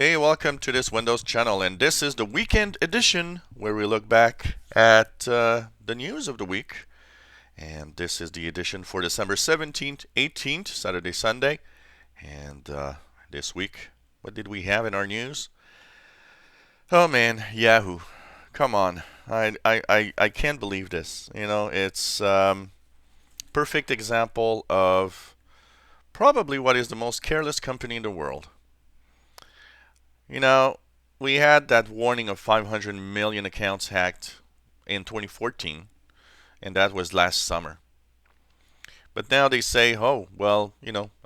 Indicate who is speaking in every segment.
Speaker 1: Hey, welcome to this Windows channel, and this is the weekend edition where we look back at the news of the week. And this is the edition for December 17th, 18th, Saturday, Sunday. And this week, what did we have in our news? Oh man, Yahoo. Come on. I can't believe this. It's perfect example of probably what is the most careless company in the world. You know, we had that warning of 500 million accounts hacked in 2014, and that was last summer. But now they say, oh, well,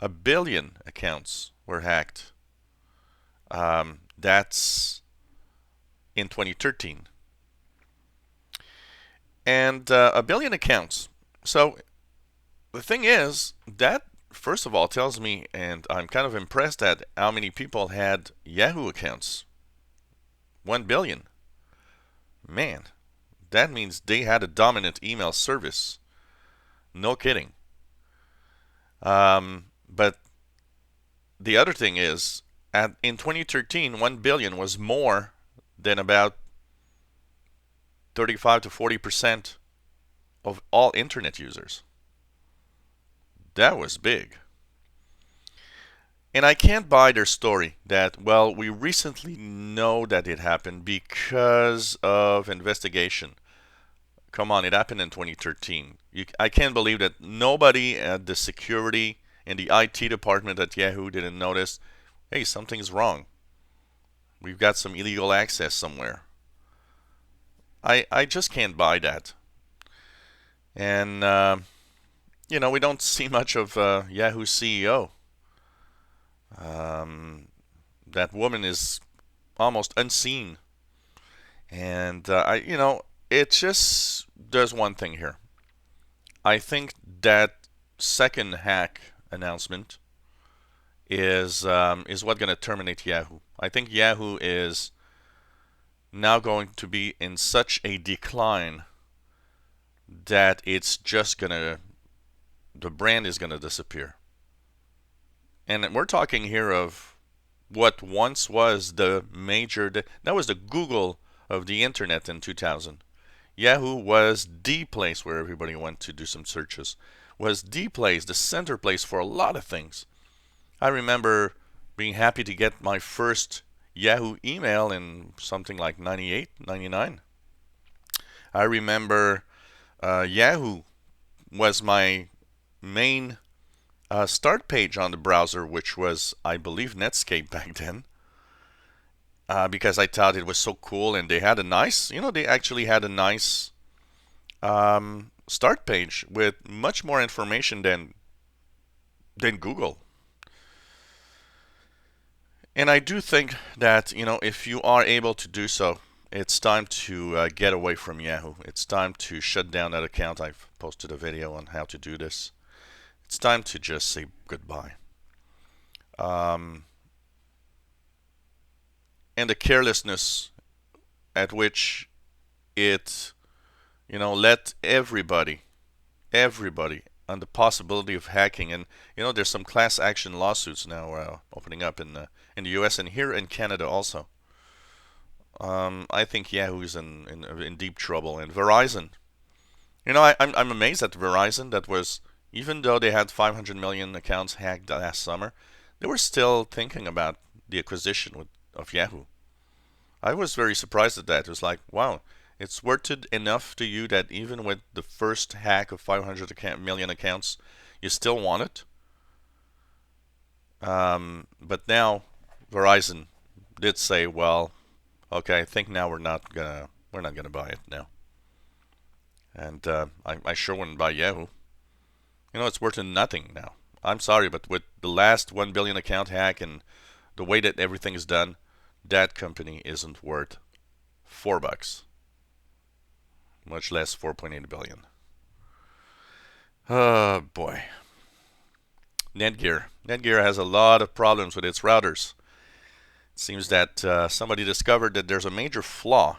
Speaker 1: a billion accounts were hacked. That's in 2013. And a billion accounts. So the thing is, that first of all tells me, and I'm kind of impressed at how many people had Yahoo accounts. 1 billion. Man, that means they had a dominant email service. No kidding. But the other thing is, in 2013, 1 billion was more than about 35 to 40% of all internet users. That was big. And I can't buy their story that, well, we recently know that it happened because of investigation. Come on, it happened in 2013. I can't believe that nobody at the security and the IT department at Yahoo didn't notice, hey, something's wrong. We've got some illegal access somewhere. I just can't buy that. And, we don't see much of Yahoo CEO. That woman is almost unseen. And, it's just, there's one thing here. I think that second hack announcement is what going to terminate Yahoo. I think Yahoo is now going to be in such a decline that it's just the brand is gonna disappear. And we're talking here of what once was that was the Google of the internet in 2000. Yahoo was the place where everybody went to do some searches, was the place, the center place for a lot of things. I remember being happy to get my first Yahoo email in something like 98, 99. I remember Yahoo was my main start page on the browser, which was, I believe, Netscape back then, because I thought it was so cool, and they had a nice, they actually had a nice start page with much more information than Google. And I do think that, if you are able to do so, it's time to get away from Yahoo. It's time to shut down that account. I've posted a video on how to do this. It's time to just say goodbye. And the carelessness at which it, let everybody, on the possibility of hacking. And, there's some class action lawsuits now opening up in the US and here in Canada also. I think Yahoo's in deep trouble. And Verizon, I'm amazed at Verizon. That was, even though they had 500 million accounts hacked last summer, they were still thinking about the acquisition of Yahoo. I was very surprised at that. It was like, wow, it's worth it enough to you that even with the first hack of 500 million accounts, you still want it. But now Verizon did say, well, okay, I think now we're not gonna buy it now. And I sure wouldn't buy Yahoo. It's worth nothing now. I'm sorry, but with the last 1 billion account hack and the way that everything is done, that company isn't worth $4, much less 4.8 billion. Oh boy. Netgear has a lot of problems with its routers. It seems that somebody discovered that there's a major flaw.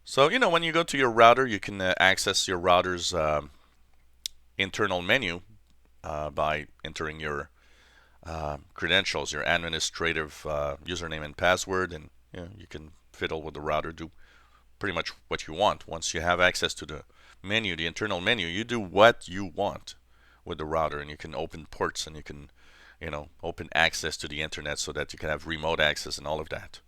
Speaker 1: So, when you go to your router, you can access your router's internal menu by entering your credentials, your administrative username and password, and you can fiddle with the router, do pretty much what you want. Once you have access to the menu, the internal menu, you do what you want with the router, and you can open ports, and you can open access to the internet so that you can have remote access and all of that.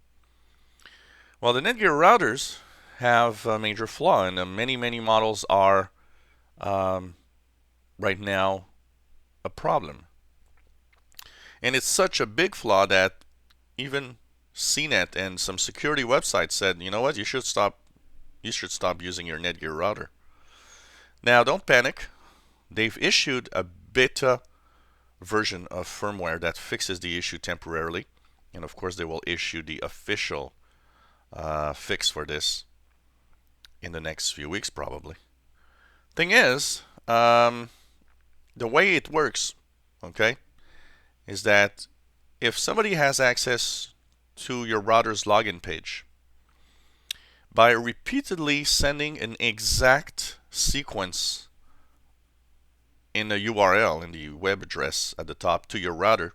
Speaker 1: Well, the Netgear routers have a major flaw, and many models are right now a problem. And it's such a big flaw that even CNET and some security websites said, you know what, you should stop using your Netgear router. Now, don't panic. They've issued a beta version of firmware that fixes the issue temporarily, and of course they will issue the official fix for this in the next few weeks probably. Thing is, the way it works, okay, is that if somebody has access to your router's login page, by repeatedly sending an exact sequence in the URL, in the web address at the top to your router,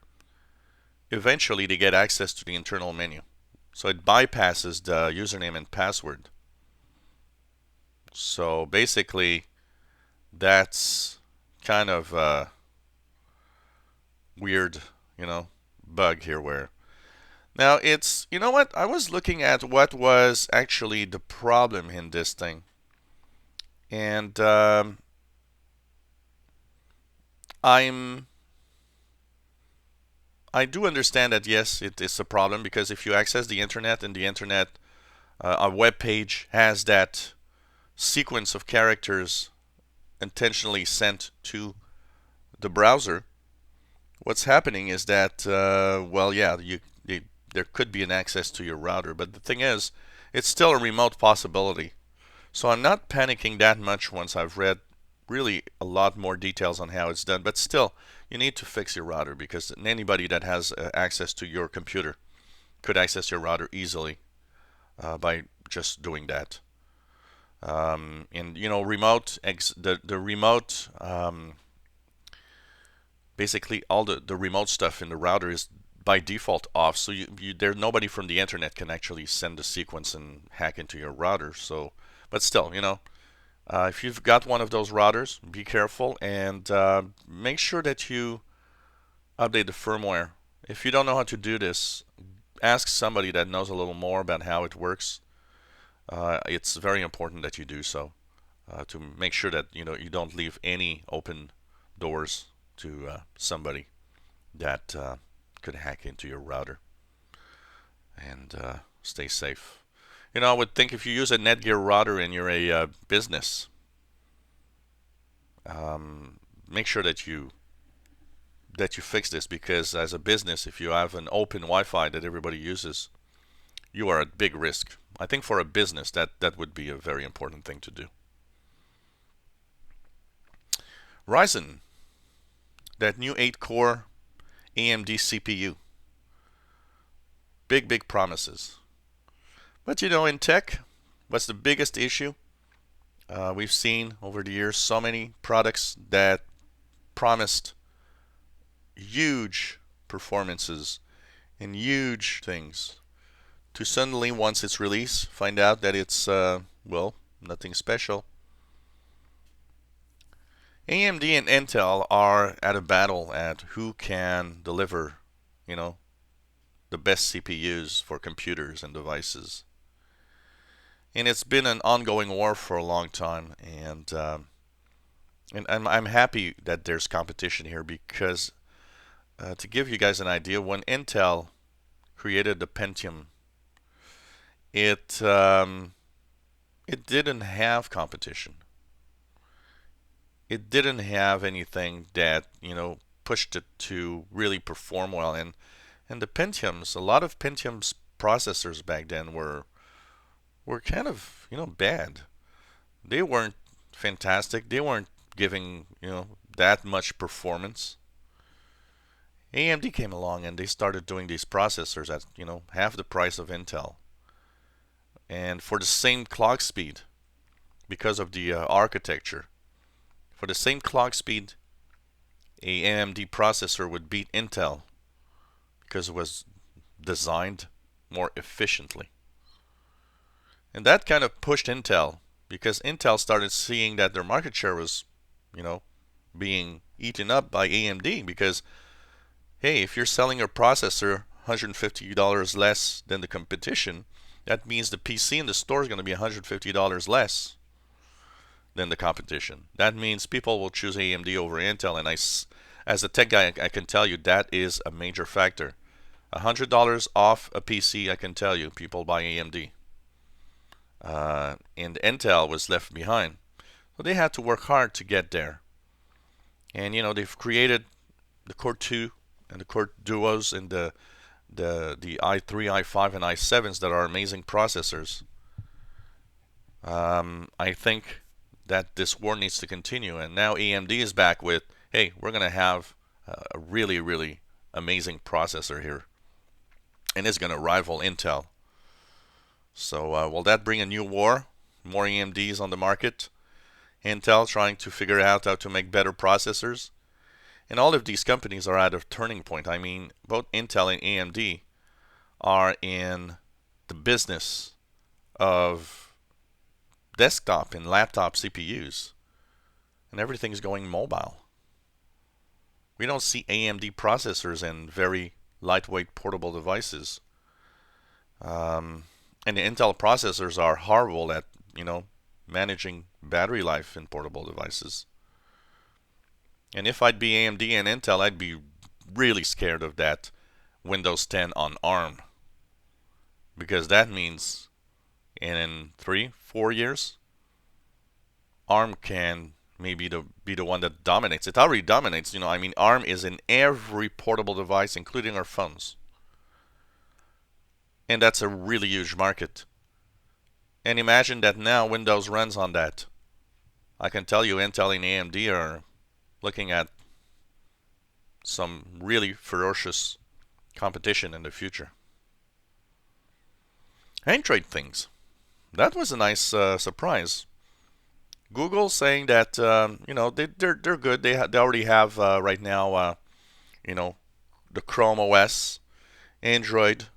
Speaker 1: eventually they get access to the internal menu. So it bypasses the username and password. So basically, that's kind of a weird, bug here where now it's, you know what? I was looking at what was actually the problem in this thing. And I do understand that yes, it is a problem because if you access the internet and the internet, a web page has that sequence of characters intentionally sent to the browser, what's happening is that, well, yeah, there could be an access to your router, but the thing is, it's still a remote possibility. So I'm not panicking that much once I've read really a lot more details on how it's done, but still, you need to fix your router because anybody that has access to your computer could access your router easily by just doing that. And remote the remote basically all the remote stuff in the router is by default off, so nobody from the internet can actually send a sequence and hack into your router. So, but still, if you've got one of those routers, be careful and make sure that you update the firmware. If you don't know how to do this, ask somebody that knows a little more about how it works. It's very important that you do so to make sure that you don't leave any open doors to somebody that could hack into your router, and stay safe. I would think if you use a Netgear router and you're a business, make sure that you fix this, because as a business, if you have an open Wi-Fi that everybody uses, you are at big risk. I think for a business that would be a very important thing to do. Ryzen, that new 8-core AMD CPU. Big promises. But in tech, what's the biggest issue? We've seen over the years so many products that promised huge performances and huge things to suddenly, once it's released, find out that it's, well, nothing special. AMD and Intel are at a battle at who can deliver, the best CPUs for computers and devices. And it's been an ongoing war for a long time, and I'm happy that there's competition here because, to give you guys an idea, when Intel created the Pentium, it didn't have competition. It didn't have anything that pushed it to really perform well, and the Pentiums, a lot of Pentium's processors back then were kind of bad. They weren't fantastic. They weren't giving that much performance. AMD came along and they started doing these processors at half the price of Intel, and for the same clock speed, because of the architecture. For the same clock speed, a AMD processor would beat Intel because it was designed more efficiently. And that kind of pushed Intel because Intel started seeing that their market share was, you know, being eaten up by AMD because, hey, if you're selling a processor $150 less than the competition, that means the PC in the store is going to be $150 less than the competition. That means people will choose AMD over Intel, and as a tech guy, I can tell you that is a major factor. $100 off a PC, I can tell you, people buy AMD. And Intel was left behind. So they had to work hard to get there. And they've created the Core 2 and the Core Duos and the i3, i5, and i7s that are amazing processors. I think that this war needs to continue, and now AMD is back with, hey, we're going to have a really, really amazing processor here, and it's going to rival Intel. So will that bring a new war? More AMDs on the market? Intel trying to figure out how to make better processors? And all of these companies are at a turning point. I mean, both Intel and AMD are in the business of desktop and laptop CPUs, and everything's going mobile. We don't see AMD processors in very lightweight portable devices. And the Intel processors are horrible at, managing battery life in portable devices. And if I'd be AMD and Intel, I'd be really scared of that Windows 10 on ARM. Because that means in 3-4 years, ARM can maybe be the one that dominates. It already dominates. ARM is in every portable device, including our phones. And that's a really huge market. And imagine that now Windows runs on that. I can tell you Intel and AMD are looking at some really ferocious competition in the future. Android things. That was a nice surprise. Google saying that they're good. They already have right now the Chrome OS, Android,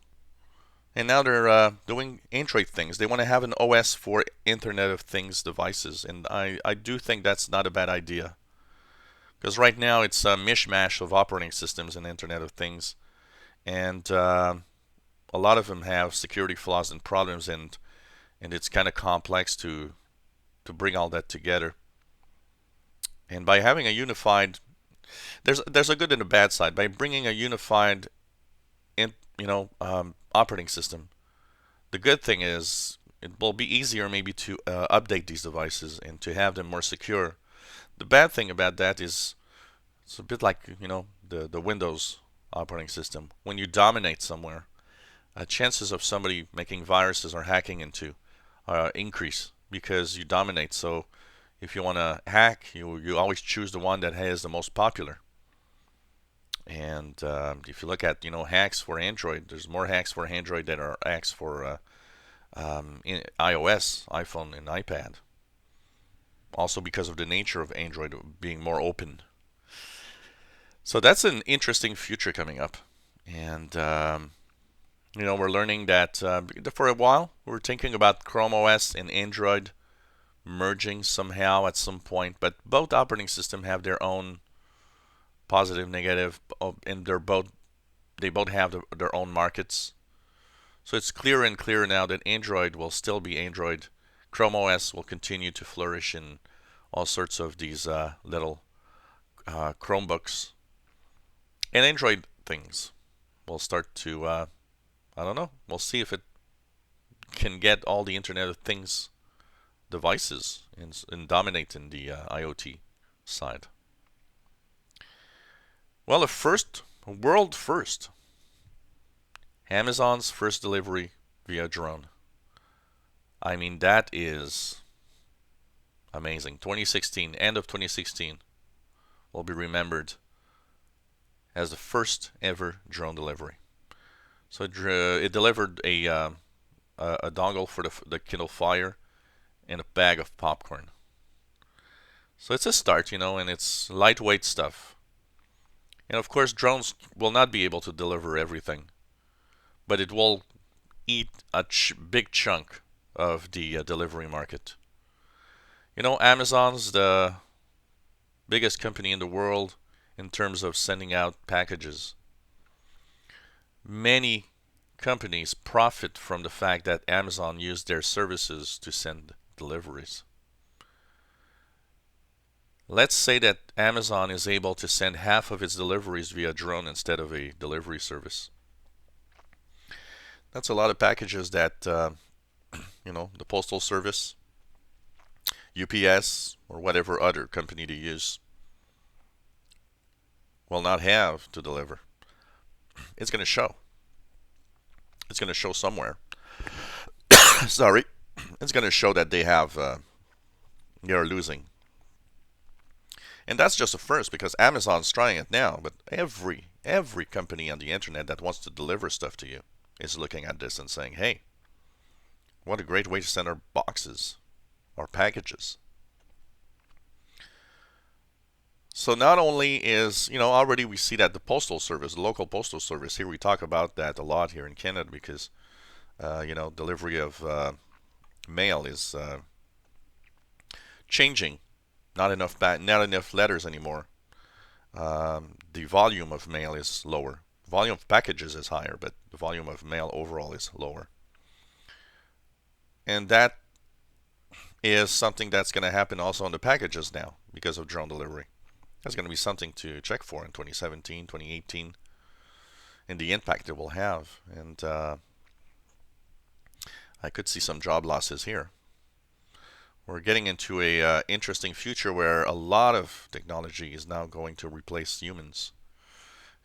Speaker 1: and now they're doing Android things. They want to have an OS for Internet of Things devices, and I do think that's not a bad idea. Because right now it's a mishmash of operating systems and Internet of Things, and a lot of them have security flaws and problems, and it's kind of complex to bring all that together. And by having a unified, there's a good and a bad side. By bringing a unified, operating system, the good thing is it will be easier maybe to update these devices and to have them more secure. The bad thing about that is it's a bit like the Windows operating system. When you dominate somewhere, chances of somebody making viruses or hacking into increase because you dominate. So if you want to hack, you always choose the one that has the most popular. And if you look at hacks for Android, there's more hacks for Android than are hacks for iOS, iPhone, and iPad. Also because of the nature of Android being more open. So that's an interesting future coming up. And we're learning that for a while we were thinking about Chrome OS and Android merging somehow at some point, but both operating systems have their own positive, negative, and they both have their own markets. So it's clearer and clearer now that Android will still be Android. Chrome OS will continue to flourish in all sorts of these little Chromebooks, and Android things will start to I don't know. We'll see if it can get all the Internet of Things devices and dominate in the IoT side. Well, a world first. Amazon's first delivery via drone. I mean, that is amazing. 2016, end of 2016, will be remembered as the first ever drone delivery. So it delivered a dongle for the Kindle Fire and a bag of popcorn. So it's a start, and it's lightweight stuff. And of course, drones will not be able to deliver everything, but it will eat a big chunk of the delivery market. You know, Amazon's the biggest company in the world in terms of sending out packages. Many companies profit from the fact that Amazon used their services to send deliveries. Let's say that Amazon is able to send half of its deliveries via drone instead of a delivery service. That's a lot of packages that, the Postal Service, UPS, or whatever other company to use will not have to deliver. It's going to show. It's going to show somewhere. Sorry. It's going to show that they are losing. And that's just a first because Amazon's trying it now, but every company on the internet that wants to deliver stuff to you is looking at this and saying, "Hey, what a great way to send our boxes, our packages." So not only is, already we see that the postal service, the local postal service, here we talk about that a lot here in Canada because, delivery of mail is changing. Not enough letters anymore. The volume of mail is lower. The volume of packages is higher, but the volume of mail overall is lower. And that is something that's going to happen also on the packages now because of drone delivery. That's going to be something to check for in 2017, 2018, and the impact it will have. And I could see some job losses here. We're getting into a interesting future where a lot of technology is now going to replace humans.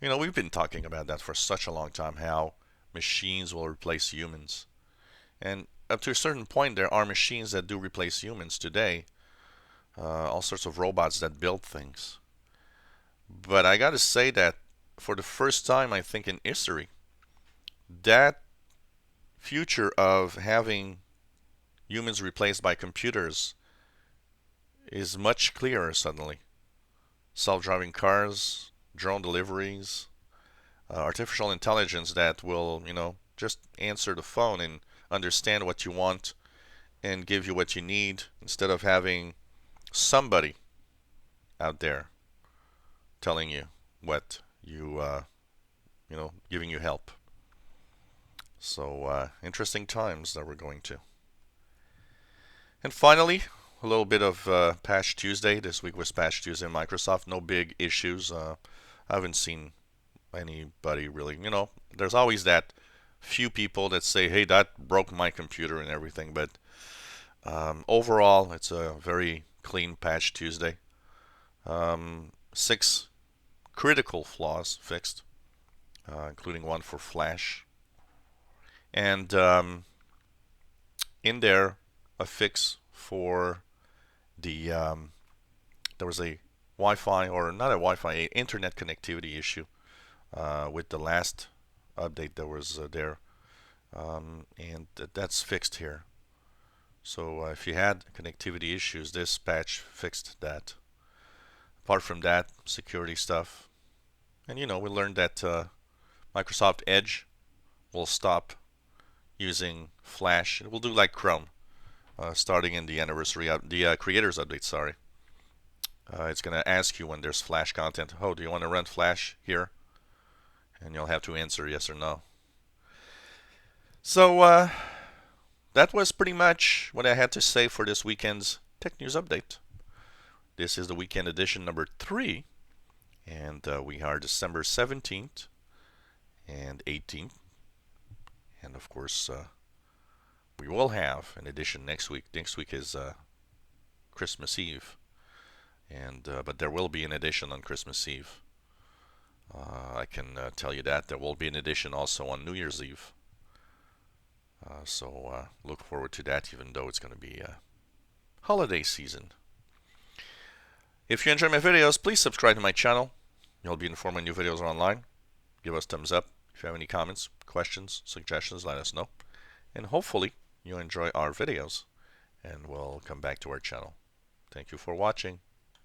Speaker 1: We've been talking about that for such a long time, how machines will replace humans. And up to a certain point, there are machines that do replace humans today. All sorts of robots that build things. But I got to say that for the first time, I think in history, that future of having humans replaced by computers is much clearer suddenly. Self-driving cars, drone deliveries, artificial intelligence that will, just answer the phone and understand what you want and give you what you need instead of having somebody out there telling you what giving you help. So interesting times that we're going to. And finally, a little bit of Patch Tuesday. This week was Patch Tuesday in Microsoft. No big issues. I haven't seen anybody really. There's always that few people that say, "Hey, that broke my computer" and everything. But overall, it's a very clean Patch Tuesday. 6 critical flaws fixed, including one for Flash. And in there, a fix for the there was a Wi-Fi, or not a Wi-Fi, a internet connectivity issue with the last update that was there, and that's fixed here. So if you had connectivity issues, this patch fixed that. Apart from that, security stuff, and we learned that Microsoft Edge will stop using Flash. It will do like Chrome, starting in the creators update. Sorry, it's going to ask you when there's Flash content. Oh, do you want to run Flash here? And you'll have to answer yes or no. So that was pretty much what I had to say for this weekend's Tech News Update. This is the weekend edition number 3, and we are December 17th and 18th. And of course, we will have an edition next week. Next week is Christmas Eve, and but there will be an edition on Christmas Eve. I can tell you that there will be an edition also on New Year's Eve. So look forward to that, even though it's going to be holiday season. If you enjoy my videos, please subscribe to my channel. You'll be informed when new videos are online. Give us thumbs up. If you have any comments, questions, suggestions, let us know. And hopefully you enjoy our videos, and we'll come back to our channel. Thank you for watching.